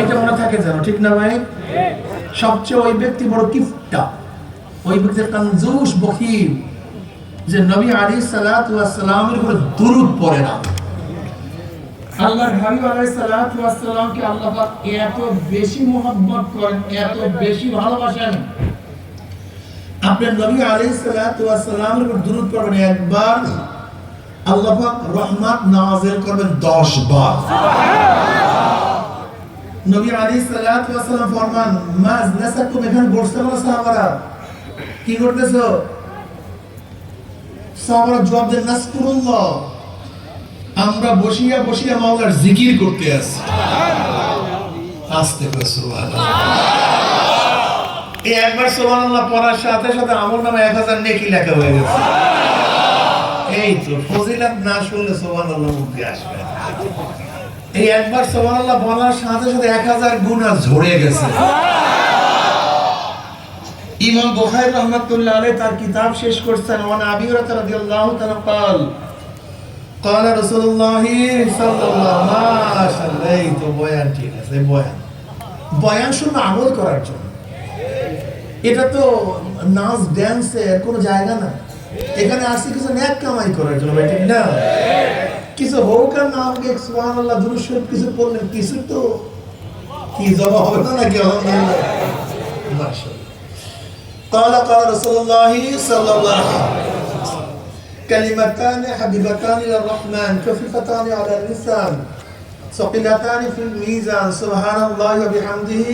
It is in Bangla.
এটা মনে থাকে যেন, ঠিক না ভাই? সবচেয়ে ওই ব্যক্তি বড় কিফটা, ওই ব্যক্তি কানজুস বখিল, যে নবী আলাইহিস সালাতু ওয়াস সালামের উপর দুরূদ পড়ে না। আল্লাহর হাবিব আলাইহিস সালাতু ওয়াস সালামকে আল্লাহ পাক এত বেশি মুহাব্বত করেন, এত বেশি ভালোবাসেন, আপনার নবী আলাইহিস সালাতু ওয়াস সালামের উপর দুরূদ পড়বেন একবার, আল্লাহ পাক রহমত নাযিল করবেন 10 বার। নবী আলাইহিস সালাতু ওয়াস সালাম ফরমান, মা আজলাসাকুম, এখানে বসতে বলো সাহাবারা, কি করতেছো? সাহাবারা জবাব দেন, নাসকুরুল্লাহ, আমরা বসিয়া বসিয়া মাওলার জিকির করতে আছি। আস্তে করে সুবহানাল্লাহ। এই একবার সুবহানাল্লাহ পড়ার সাথে সাথে আমলনামায় 1000 নেকি লেখা হয়ে গেছে। এই তো ফজিলত না শুনলে সুবহানাল্লাহ মুখে আসবে। এই একবার সুবহানাল্লাহ বলার সাথে সাথে 1000 গুনাহ ঝরে গেছে। ইমাম বুখারী রাহমাতুল্লাহ আলাইহি তার কিতাব শেষ করছেন, ওয়ান আবি হুরায়রা রাদিয়াল্লাহু তাআলা قال قال رسول الله صلى الله মাশাআল্লাহ। এই তো বয়ান, ঠিক আছে, বয়ান শুনে আমল করার জন্য। এটা তো নাচ ড্যান্সের কোনো জায়গা না, এখানে আসছে কিছু নেক কামাই করার জন্য, ঠিক না? কিছু হোক আর না হোক, সুবহানাল্লাহ দুরূদ শরীফ কিছু পড়লেন, কিছু তো কি জবাব হবে না নাকি? আলহামদুলিল্লাহ, মাশাআল্লাহ। قال رسول الله صلى الله عليه وسلم كلمتان حبيبتان الى الرحمن خفيفتان على اللسان ثقيلتان في الميزان سبحان الله وبحمده